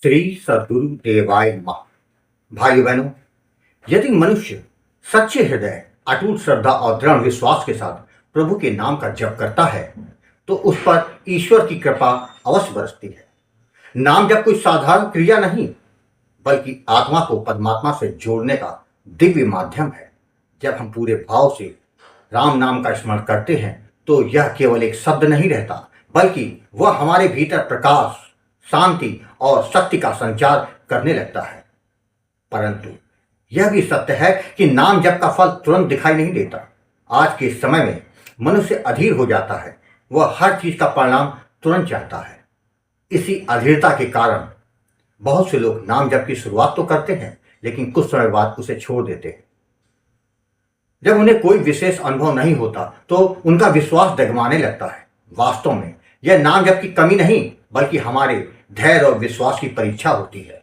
श्री सद्गुरु देवाय नमः। भाइयों बहनों, यदि मनुष्य सच्चे हृदय, अटूट श्रद्धा और दृढ़ विश्वास के साथ प्रभु के नाम का जप करता है तो उस पर ईश्वर की कृपा अवश्य बरसती है। नाम जप कोई साधारण क्रिया नहीं, बल्कि आत्मा को परमात्मा से जोड़ने का दिव्य माध्यम है। जब हम पूरे भाव से राम नाम का स्मरण करते हैं तो यह केवल एक शब्द नहीं रहता, बल्कि वह हमारे भीतर प्रकाश, शांति और शक्ति का संचार करने लगता है। परंतु यह भी सत्य है कि नाम जप का फल तुरंत दिखाई नहीं देता। आज के समय में मनुष्य अधीर हो जाता है, वह हर चीज का परिणाम तुरंत चाहता है। इसी अधीरता के कारण बहुत से लोग नाम जप की शुरुआत तो करते हैं, लेकिन कुछ समय बाद उसे छोड़ देते हैं। जब उन्हें कोई विशेष अनुभव नहीं होता तो उनका विश्वास डगमगाने लगता है। वास्तव में यह नाम जप की कमी नहीं, बल्कि हमारे धैर्य और विश्वास की परीक्षा होती है।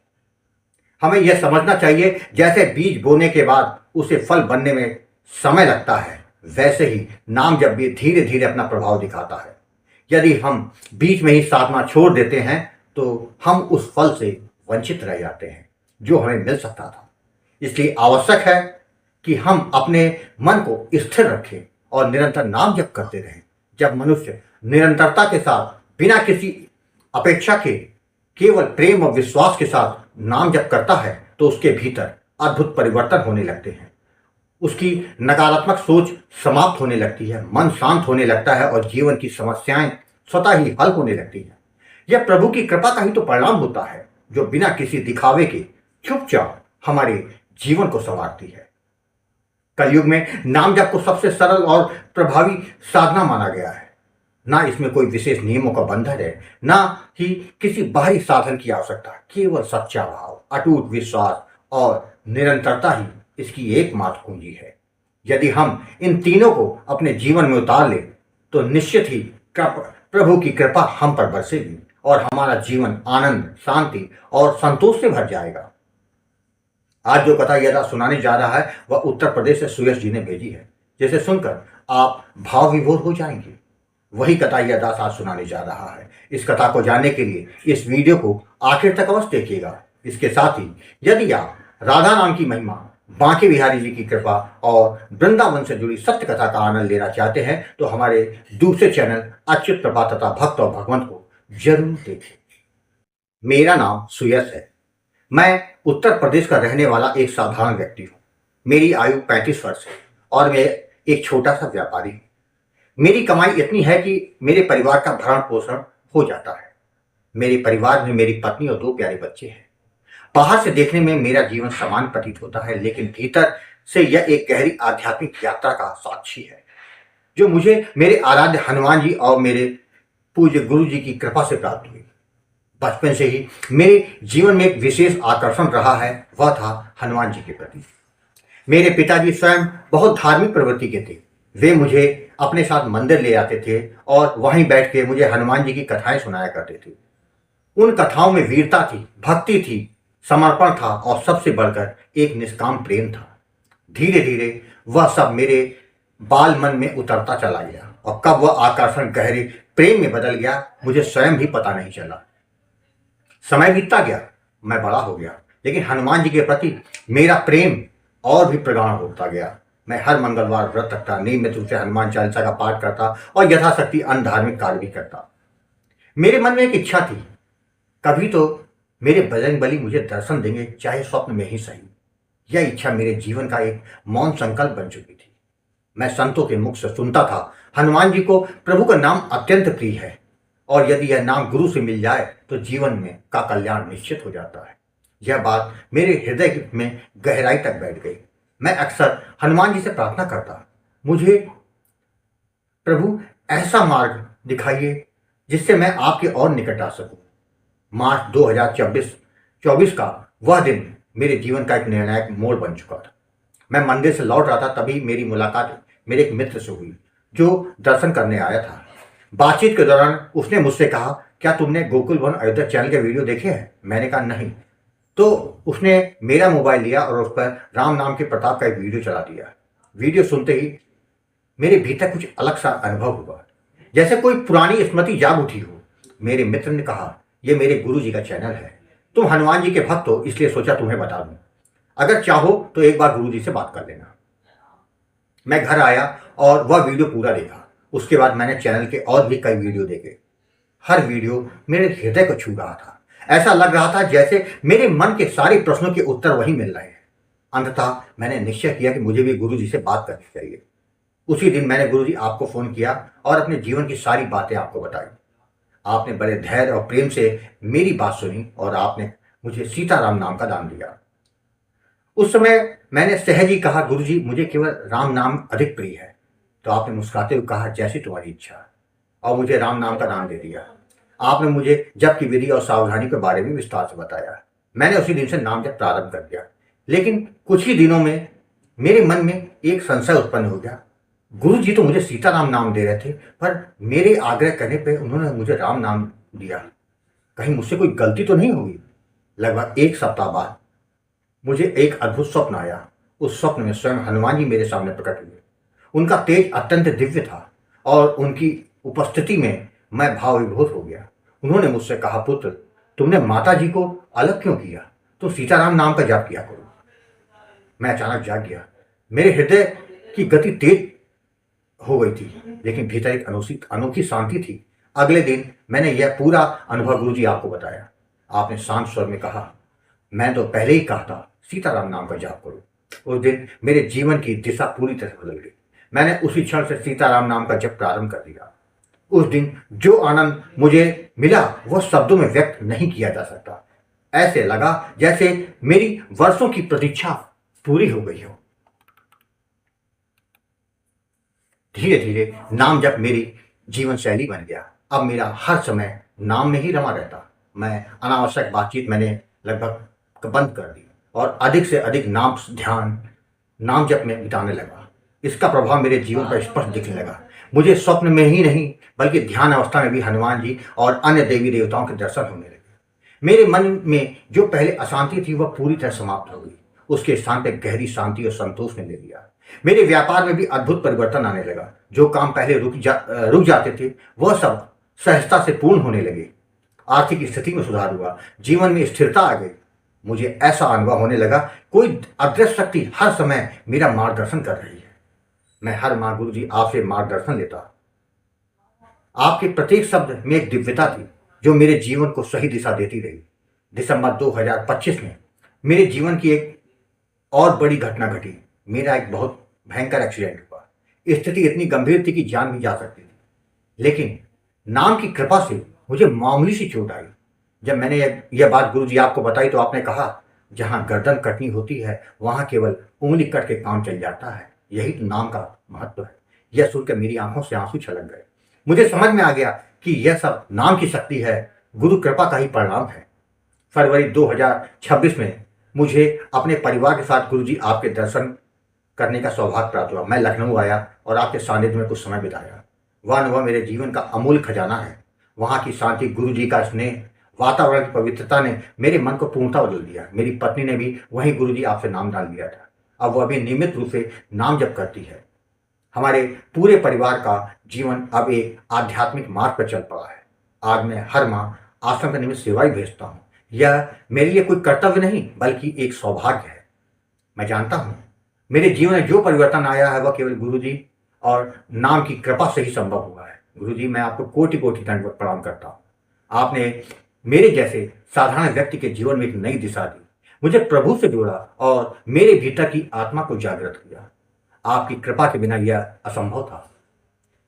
हमें यह समझना चाहिए, जैसे बीज बोने के बाद उसे फल बनने में समय लगता है, वैसे ही नाम जप भी धीरे धीरे अपना प्रभाव दिखाता है। यदि हम बीच में ही साधना छोड़ देते हैं तो हम उस फल से वंचित रह जाते हैं जो हमें मिल सकता था। इसलिए आवश्यक है कि हम अपने मन को स्थिर रखें और निरंतर नाम जप करते रहें। जब मनुष्य निरंतरता के साथ, बिना किसी अपेक्षा के, केवल प्रेम और विश्वास के साथ नाम जप करता है तो उसके भीतर अद्भुत परिवर्तन होने लगते हैं। उसकी नकारात्मक सोच समाप्त होने लगती है, मन शांत होने लगता है और जीवन की समस्याएं स्वतः ही हल होने लगती हैं। यह प्रभु की कृपा का ही तो परिणाम होता है, जो बिना किसी दिखावे के चुपचाप हमारे जीवन को संवारती है। कलयुग में नाम जप को सबसे सरल और प्रभावी साधना माना गया है। ना इसमें कोई विशेष नियमों का बंधन है, ना ही किसी बाहरी साधन की आवश्यकता। केवल सच्चा भाव, अटूट विश्वास और निरंतरता ही इसकी एकमात्र कुंजी है। यदि हम इन तीनों को अपने जीवन में उतार लें तो निश्चित ही प्रभु की कृपा हम पर बरसेगी और हमारा जीवन आनंद, शांति और संतोष से भर जाएगा। आज जो कथा यदा सुनाने जा रहा है वह उत्तर प्रदेश से सुयश जी ने भेजी है, जिसे सुनकर आप भाव विभोर हो जाएंगे। वही कथा यह दास आज सुनाने जा रहा है। इस कथा को जानने के लिए इस वीडियो को आखिर तक अवश्य देखिएगा। इसके साथ ही यदि आप राधा नाम की महिमा, बांके बिहारी जी की कृपा और वृंदावन से जुड़ी सत्य कथा का आनंद लेना चाहते हैं तो हमारे दूसरे चैनल अच्युत प्रभा तथा भक्त और भगवंत को जरूर देखें। मेरा नाम सुयश है। मैं उत्तर प्रदेश का रहने वाला एक साधारण व्यक्ति हूँ। मेरी आयु 35 वर्ष है और मैं एक छोटा सा व्यापारी हूँ। मेरी कमाई इतनी है कि मेरे परिवार का भरण पोषण हो जाता है। मेरे परिवार में मेरी पत्नी और 2 प्यारे बच्चे हैं। बाहर से देखने में मेरा जीवन सामान्य प्रतीत होता है, लेकिन भीतर से यह एक गहरी आध्यात्मिक यात्रा का साक्षी है, जो मुझे मेरे आराध्य हनुमान जी और मेरे पूज्य गुरु जी की कृपा से प्राप्त हुई। बचपन से ही मेरे जीवन में एक विशेष आकर्षण रहा है, वह था हनुमान जी के प्रति। मेरे पिताजी स्वयं बहुत धार्मिक प्रवृत्ति के थे। वे मुझे अपने साथ मंदिर ले जाते थे और वहीं बैठ के मुझे हनुमान जी की कथाएं सुनाया करते थे। उन कथाओं में वीरता थी, भक्ति थी, समर्पण था और सबसे बढ़कर एक निष्काम प्रेम था। धीरे धीरे वह सब मेरे बाल मन में उतरता चला गया और कब वह आकर्षण गहरे प्रेम में बदल गया मुझे स्वयं भी पता नहीं चला। समय बीतता गया, मैं बड़ा हो गया, लेकिन हनुमान जी के प्रति मेरा प्रेम और भी प्रगाढ़ होता गया। मैं हर मंगलवार व्रत रखता, नियमित रूप से हनुमान चालीसा का पाठ करता और यथाशक्ति अन्य धार्मिक कार्य भी करता। मेरे मन में एक इच्छा थी, कभी तो मेरे बजरंगबली मुझे दर्शन देंगे, चाहे स्वप्न में ही सही। यह इच्छा मेरे जीवन का एक मौन संकल्प बन चुकी थी। मैं संतों के मुख से सुनता था, हनुमान जी को प्रभु का नाम अत्यंत प्रिय है और यदि यह नाम गुरु से मिल जाए तो जीवन में का कल्याण निश्चित हो जाता है। यह बात मेरे हृदय में गहराई तक बैठ गई। मैं अक्सर हनुमान जी से प्रार्थना करता, मुझे प्रभु ऐसा मार्ग दिखाइए जिससे मैं आपके और निकट आ सकूं। मार्च 2024 का वह दिन मेरे जीवन का एक निर्णायक मोड़ बन चुका था। मैं मंदिर से लौट रहा था, तभी मेरी मुलाकात मेरे एक मित्र से हुई जो दर्शन करने आया था। बातचीत के दौरान उसने मुझसे कहा, क्या तुमने गोकुल वन अयोध्या चैनल के वीडियो देखे हैं? मैंने कहा नहीं। तो उसने मेरा मोबाइल लिया और उस पर राम नाम के प्रताप का एक वीडियो चला दिया। वीडियो सुनते ही मेरे भीतर कुछ अलग सा अनुभव हुआ, जैसे कोई पुरानी स्मृति जाग उठी हो। मेरे मित्र ने कहा, यह मेरे गुरु जी का चैनल है, तुम हनुमान जी के भक्त हो, इसलिए सोचा तुम्हें बता दूं। अगर चाहो तो एक बार गुरु जी से बात कर लेना। मैं घर आया और वह वीडियो पूरा देखा। उसके बाद मैंने चैनल के और भी कई वीडियो देखे। हर वीडियो मेरे हृदय को छू रहा था। ऐसा लग रहा था जैसे मेरे मन के सारे प्रश्नों के उत्तर वहीं मिल रहे हैं। अंततः मैंने निश्चय किया कि मुझे भी गुरु जी से बात करनी चाहिए। उसी दिन मैंने गुरु जी आपको फोन किया और अपने जीवन की सारी बातें आपको बताई। आपने बड़े धैर्य और प्रेम से मेरी बात सुनी और आपने मुझे सीताराम नाम का दान दिया। उस समय मैंने सहज ही कहा, गुरु जी मुझे केवल राम नाम अधिक प्रिय है। तो आपने मुस्कुराते हुए कहा, जैसी तुम्हारी इच्छा, और मुझे राम नाम का दान दे दिया। आपने मुझे जप की विधि और सावधानी के बारे में विस्तार से बताया। मैंने उसी दिन से नाम जप प्रारंभ कर दिया। लेकिन कुछ ही दिनों में मेरे मन में एक संशय उत्पन्न हो गया। गुरु जी तो मुझे सीताराम नाम दे रहे थे, पर मेरे आग्रह करने पर उन्होंने मुझे राम नाम दिया। कहीं मुझसे कोई गलती तो नहीं होगी। लगभग एक सप्ताह बाद मुझे एक अद्भुत स्वप्न आया। उस स्वप्न में स्वयं हनुमान जी मेरे सामने प्रकट हुए। उनका तेज अत्यंत दिव्य था और उनकी उपस्थिति में मैं भाव विभोर हो गया। उन्होंने मुझसे कहा, पुत्र तुमने माता जी को अलग क्यों किया? तो सीताराम नाम का जाप किया करो। मैं अचानक जाग गया। मेरे हृदय की गति तेज हो गई थी, लेकिन भीतर एक अनोखी शांति थी। अगले दिन मैंने यह पूरा अनुभव गुरु जी आपको बताया। आपने शांत स्वर में कहा, मैं तो पहले ही कहा था सीताराम नाम का जाप करो। उस दिन मेरे जीवन की दिशा पूरी तरह बदल गई। मैंने उसी क्षण से सीताराम नाम का जप प्रारंभ कर दिया। उस दिन जो आनंद मुझे मिला वह शब्दों में व्यक्त नहीं किया जा सकता। ऐसे लगा जैसे मेरी वर्षों की प्रतीक्षा पूरी हो गई हो। धीरे धीरे नाम जप मेरी जीवन शैली बन गया। अब मेरा हर समय नाम में ही रमा रहता। मैं अनावश्यक बातचीत मैंने लगभग बंद कर दी और अधिक से अधिक नाम जप में बिताने लगा। इसका प्रभाव मेरे जीवन पर स्पष्ट दिखने लगा। मुझे स्वप्न में ही नहीं बल्कि ध्यान अवस्था में भी हनुमान जी और अन्य देवी देवताओं के दर्शन होने लगे। मेरे मन में जो पहले अशांति थी वह पूरी तरह समाप्त हो गई। उसके स्थान पर गहरी शांति और संतोष ने ले लिया। मेरे व्यापार में भी अद्भुत परिवर्तन आने लगा। जो काम पहले रुक जाते थे वह सब सहजता से पूर्ण होने लगे। आर्थिक स्थिति में सुधार हुआ। जीवन में स्थिरता आ गई। मुझे ऐसा अनुभव होने लगा कोई अदृश्य शक्ति हर समय मेरा मार्गदर्शन कर रही है। मैं हर माह गुरु जी आपसे मार्गदर्शन लेता। आपके प्रत्येक शब्द में एक दिव्यता थी जो मेरे जीवन को सही दिशा देती रही। दिसंबर 2025 में मेरे जीवन की एक और बड़ी घटना घटी। मेरा एक बहुत भयंकर एक्सीडेंट हुआ। स्थिति इतनी गंभीर थी कि जान भी जा सकती थी, लेकिन नाम की कृपा से मुझे मामूली सी चोट आई। जब मैंने यह बात गुरु जी आपको बताई तो आपने कहा, जहां गर्दन कटनी होती है वहां केवल उंगली कट के काम चल जाता है। यही तो नाम का महत्व है। यह सुनकर मेरी आंखों से आंसू छलक गए। मुझे समझ में आ गया कि यह सब नाम की शक्ति है, गुरु कृपा का ही परिणाम है। फरवरी 2026 में मुझे अपने परिवार के साथ गुरु जी आपके दर्शन करने का सौभाग्य प्राप्त हुआ। मैं लखनऊ आया और आपके सानिध्य में कुछ समय बिताया। वह अनुभव मेरे जीवन का अमूल्य खजाना है। वहाँ की शांति, गुरु जी का स्नेह, वातावरण की पवित्रता ने मेरे मन को पूर्णता बदल दिया। मेरी पत्नी ने भी वहीं गुरु जी आपसे नाम डाल दिया था। अब वह भी नियमित रूप से नाम जप करती है। हमारे पूरे परिवार का जीवन अब एक आध्यात्मिक मार्ग पर चल पड़ा है। आज मैं हर माह आश्रम के निमित्त सेवाएं भेजता हूँ। यह मेरे लिए कोई कर्तव्य नहीं बल्कि एक सौभाग्य है। मैं जानता हूँ मेरे जीवन में जो परिवर्तन आया है वह केवल गुरु जी और नाम की कृपा से ही संभव हुआ है। गुरु जी, मैं आपको कोटि कोटि दंडवत प्रणाम करता हूँ। आपने मेरे जैसे साधारण व्यक्ति के जीवन में एक नई दिशा दी, मुझे प्रभु से जोड़ा और मेरे भीतर की आत्मा को जागृत किया। आपकी कृपा के बिना यह असंभव था।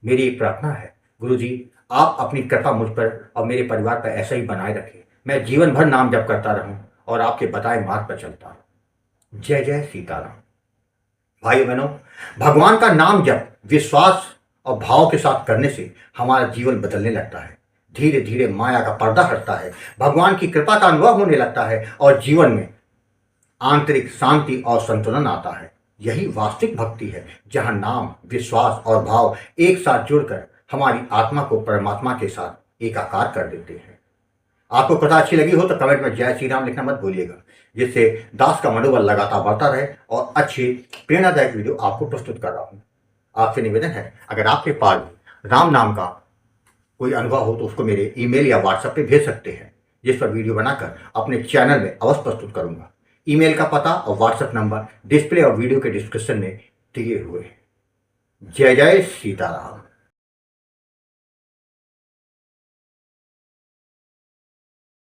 मेरी एक प्रार्थना है, गुरु जी आप अपनी कृपा मुझ पर और मेरे परिवार पर ऐसा ही बनाए रखें। मैं जीवन भर नाम जप करता रहूं और आपके बताए मार्ग पर चलता रहूं। जय जय सीताराम। भाइयों बहनों, भगवान का नाम जप विश्वास और भाव के साथ करने से हमारा जीवन बदलने लगता है। धीरे धीरे माया का पर्दा हटता है, भगवान की कृपा का अनुभव होने लगता है और जीवन में आंतरिक शांति और संतुलन आता है। यही वास्तविक भक्ति है, जहां नाम, विश्वास और भाव एक साथ जुड़कर हमारी आत्मा को परमात्मा के साथ एकाकार कर देते हैं। आपको कथा अच्छी लगी हो तो कमेंट में जय श्री राम लिखना मत भूलिएगा, जिससे दास का मनोबल लगातार बढ़ता रहे और अच्छी प्रेरणादायक वीडियो आपको प्रस्तुत कर रहा हूँ। आपसे निवेदन है, अगर आपके पास राम नाम का कोई अनुभव हो तो उसको मेरे ईमेल या व्हाट्सएप पे भेज सकते हैं। जिस पर वीडियो बनाकर अपने चैनल में अवश्य प्रस्तुत करूंगा। ईमेल का पता और व्हाट्सएप नंबर डिस्प्ले और वीडियो के डिस्क्रिप्शन में दिए हुए हैं। जय जय सीताराम।